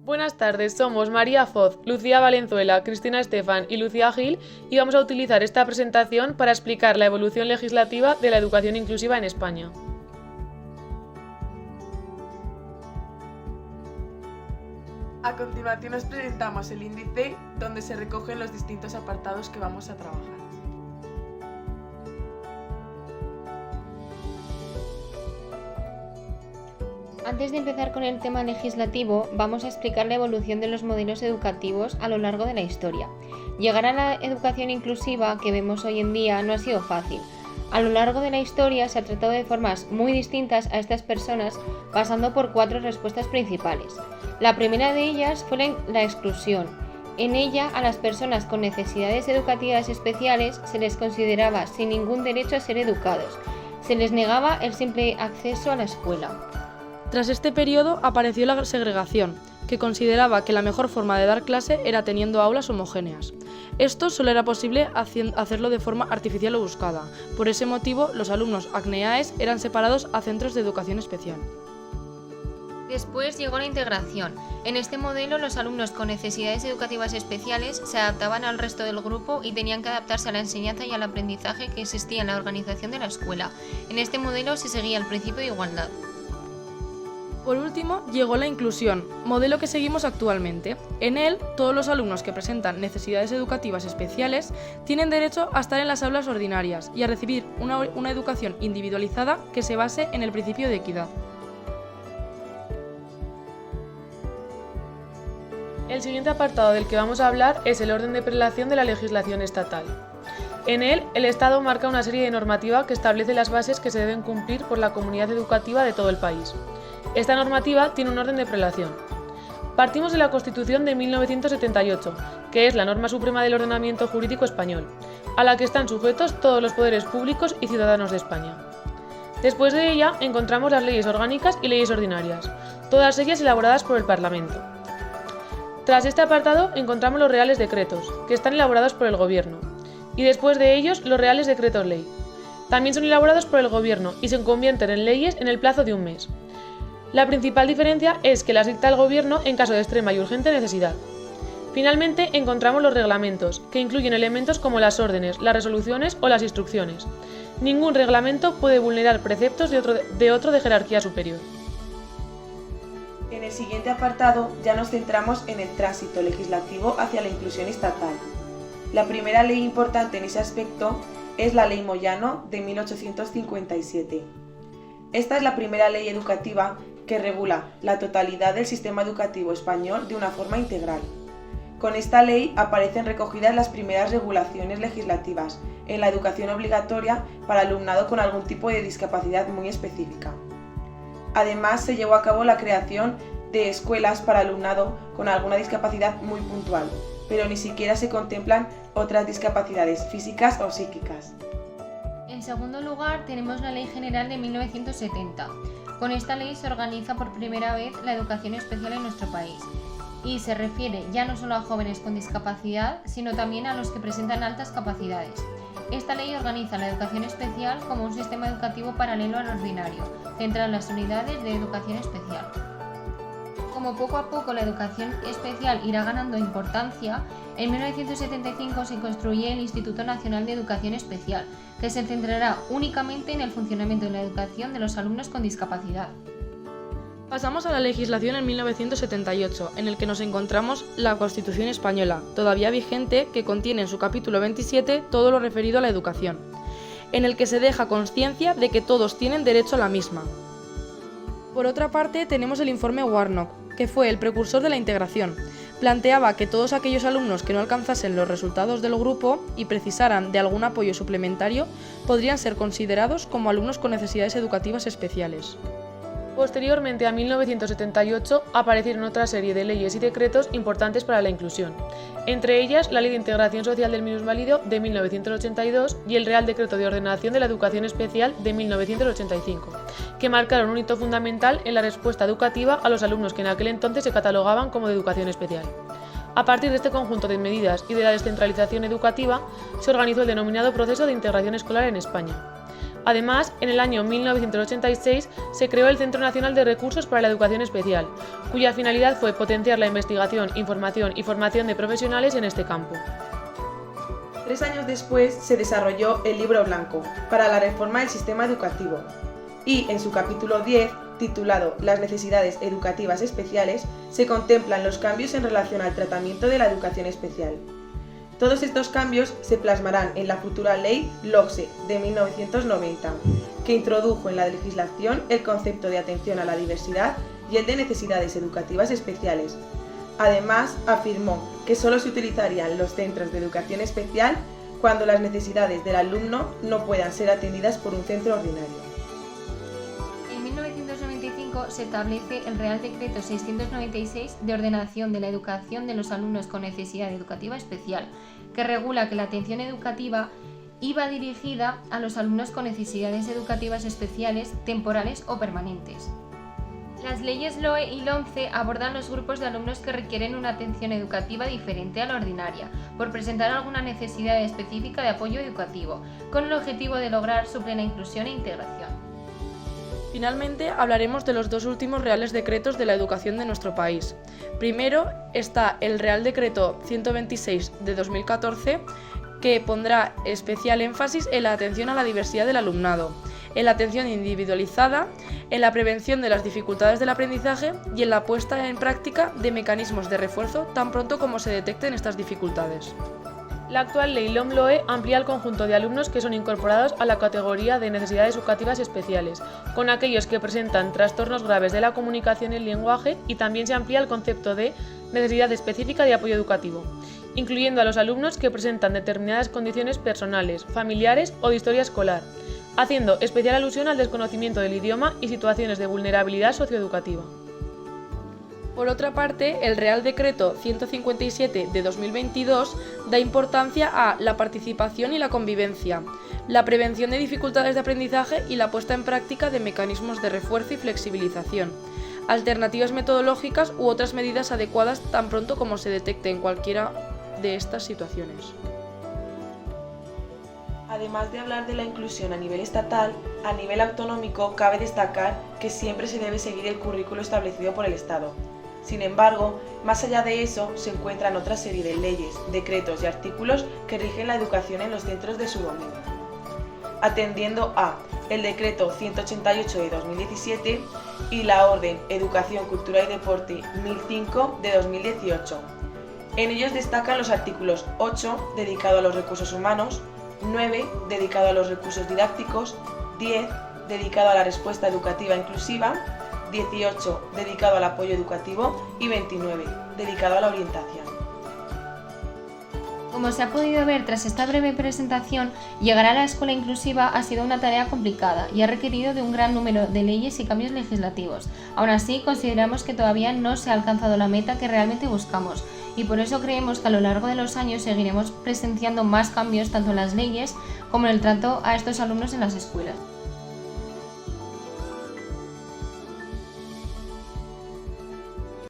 Buenas tardes, somos María Foz, Lucía Valenzuela, Cristina Estefan y Lucía Gil y vamos a utilizar esta presentación para explicar la evolución legislativa de la educación inclusiva en España. A continuación os presentamos el índice donde se recogen los distintos apartados que vamos a trabajar. Antes de empezar con el tema legislativo, vamos a explicar la evolución de los modelos educativos a lo largo de la historia. Llegar a la educación inclusiva que vemos hoy en día no ha sido fácil. A lo largo de la historia se ha tratado de formas muy distintas a estas personas, pasando por 4 respuestas principales. La primera de ellas fue la exclusión. En ella, a las personas con necesidades educativas especiales se les consideraba sin ningún derecho a ser educados. Se les negaba el simple acceso a la escuela. Tras este periodo apareció la segregación, que consideraba que la mejor forma de dar clase era teniendo aulas homogéneas. Esto solo era posible hacerlo de forma artificial o buscada. Por ese motivo, los alumnos ACNEAES eran separados a centros de educación especial. Después llegó la integración. En este modelo, los alumnos con necesidades educativas especiales se adaptaban al resto del grupo y tenían que adaptarse a la enseñanza y al aprendizaje que existía en la organización de la escuela. En este modelo se seguía el principio de igualdad. Por último, llegó la inclusión, modelo que seguimos actualmente. En él, todos los alumnos que presentan necesidades educativas especiales tienen derecho a estar en las aulas ordinarias y a recibir una educación individualizada que se base en el principio de equidad. El siguiente apartado del que vamos a hablar es el orden de prelación de la legislación estatal. En él, el Estado marca una serie de normativa que establece las bases que se deben cumplir por la comunidad educativa de todo el país. Esta normativa tiene un orden de prelación. Partimos de la Constitución de 1978, que es la norma suprema del ordenamiento jurídico español, a la que están sujetos todos los poderes públicos y ciudadanos de España. Después de ella encontramos las leyes orgánicas y leyes ordinarias, todas ellas elaboradas por el Parlamento. Tras este apartado encontramos los reales decretos, que están elaborados por el Gobierno, y después de ellos los reales decretos ley. También son elaborados por el Gobierno y se convierten en leyes en el plazo de un mes. La principal diferencia es que las dicta el Gobierno en caso de extrema y urgente necesidad. Finalmente encontramos los reglamentos, que incluyen elementos como las órdenes, las resoluciones o las instrucciones. Ningún reglamento puede vulnerar preceptos de otro de jerarquía superior. En el siguiente apartado ya nos centramos en el tránsito legislativo hacia la inclusión estatal. La primera ley importante en ese aspecto es la Ley Moyano de 1857. Esta es la primera ley educativa que regula la totalidad del sistema educativo español de una forma integral. Con esta ley aparecen recogidas las primeras regulaciones legislativas en la educación obligatoria para alumnado con algún tipo de discapacidad muy específica. Además, se llevó a cabo la creación de escuelas para alumnado con alguna discapacidad muy puntual, pero ni siquiera se contemplan otras discapacidades físicas o psíquicas. En segundo lugar, tenemos la Ley General de 1970. Con esta ley se organiza por primera vez la educación especial en nuestro país y se refiere ya no solo a jóvenes con discapacidad, sino también a los que presentan altas capacidades. Esta ley organiza la educación especial como un sistema educativo paralelo al ordinario, centrado en las unidades de educación especial. Como poco a poco la educación especial irá ganando importancia, en 1975 se construye el Instituto Nacional de Educación Especial, que se centrará únicamente en el funcionamiento de la educación de los alumnos con discapacidad. Pasamos a la legislación en 1978, en el que nos encontramos la Constitución española, todavía vigente, que contiene en su capítulo 27 todo lo referido a la educación, en el que se deja consciencia de que todos tienen derecho a la misma. Por otra parte, tenemos el informe Warnock, que fue el precursor de la integración. Planteaba que todos aquellos alumnos que no alcanzasen los resultados del grupo y precisaran de algún apoyo suplementario podrían ser considerados como alumnos con necesidades educativas especiales. Posteriormente a 1978 aparecieron otra serie de leyes y decretos importantes para la inclusión, entre ellas la Ley de Integración Social del Minusválido de 1982 y el Real Decreto de Ordenación de la Educación Especial de 1985, que marcaron un hito fundamental en la respuesta educativa a los alumnos que en aquel entonces se catalogaban como de educación especial. A partir de este conjunto de medidas y de la descentralización educativa, se organizó el denominado proceso de integración escolar en España. Además, en el año 1986 se creó el Centro Nacional de Recursos para la Educación Especial, cuya finalidad fue potenciar la investigación, información y formación de profesionales en este campo. 3 años después se desarrolló el Libro Blanco para la reforma del sistema educativo y en su capítulo 10, titulado Las necesidades educativas especiales, se contemplan los cambios en relación al tratamiento de la educación especial. Todos estos cambios se plasmarán en la futura ley LOCSE de 1990, que introdujo en la legislación el concepto de atención a la diversidad y el de necesidades educativas especiales. Además, afirmó que solo se utilizarían los centros de educación especial cuando las necesidades del alumno no puedan ser atendidas por un centro ordinario. En 1995 se establece el Real Decreto 696 de ordenación de la educación de los alumnos con necesidad educativa especial, que regula que la atención educativa iba dirigida a los alumnos con necesidades educativas especiales, temporales o permanentes. Las leyes LOE y LOMCE abordan los grupos de alumnos que requieren una atención educativa diferente a la ordinaria, por presentar alguna necesidad específica de apoyo educativo, con el objetivo de lograr su plena inclusión e integración. Finalmente, hablaremos de los dos últimos reales decretos de la educación de nuestro país. Primero está el Real Decreto 126 de 2014, que pondrá especial énfasis en la atención a la diversidad del alumnado, en la atención individualizada, en la prevención de las dificultades del aprendizaje y en la puesta en práctica de mecanismos de refuerzo tan pronto como se detecten estas dificultades. La actual ley LOMLOE amplía el conjunto de alumnos que son incorporados a la categoría de necesidades educativas especiales, con aquellos que presentan trastornos graves de la comunicación y el lenguaje, y también se amplía el concepto de necesidad específica de apoyo educativo, incluyendo a los alumnos que presentan determinadas condiciones personales, familiares o de historia escolar, haciendo especial alusión al desconocimiento del idioma y situaciones de vulnerabilidad socioeducativa. Por otra parte, el Real Decreto 157 de 2022 da importancia a la participación y la convivencia, la prevención de dificultades de aprendizaje y la puesta en práctica de mecanismos de refuerzo y flexibilización, alternativas metodológicas u otras medidas adecuadas tan pronto como se detecte en cualquiera de estas situaciones. Además de hablar de la inclusión a nivel estatal, a nivel autonómico cabe destacar que siempre se debe seguir el currículo establecido por el Estado. Sin embargo, más allá de eso, se encuentran otra serie de leyes, decretos y artículos que rigen la educación en los centros de su dominio. Atendiendo a el Decreto 188 de 2017 y la Orden Educación, Cultura y Deporte 1005 de 2018. En ellos destacan los artículos 8, dedicado a los recursos humanos, 9, dedicado a los recursos didácticos, 10, dedicado a la respuesta educativa inclusiva, 18, dedicado al apoyo educativo y 29, dedicado a la orientación. Como se ha podido ver tras esta breve presentación, llegar a la escuela inclusiva ha sido una tarea complicada y ha requerido de un gran número de leyes y cambios legislativos. Aún así, consideramos que todavía no se ha alcanzado la meta que realmente buscamos, y por eso creemos que a lo largo de los años seguiremos presenciando más cambios tanto en las leyes como en el trato a estos alumnos en las escuelas.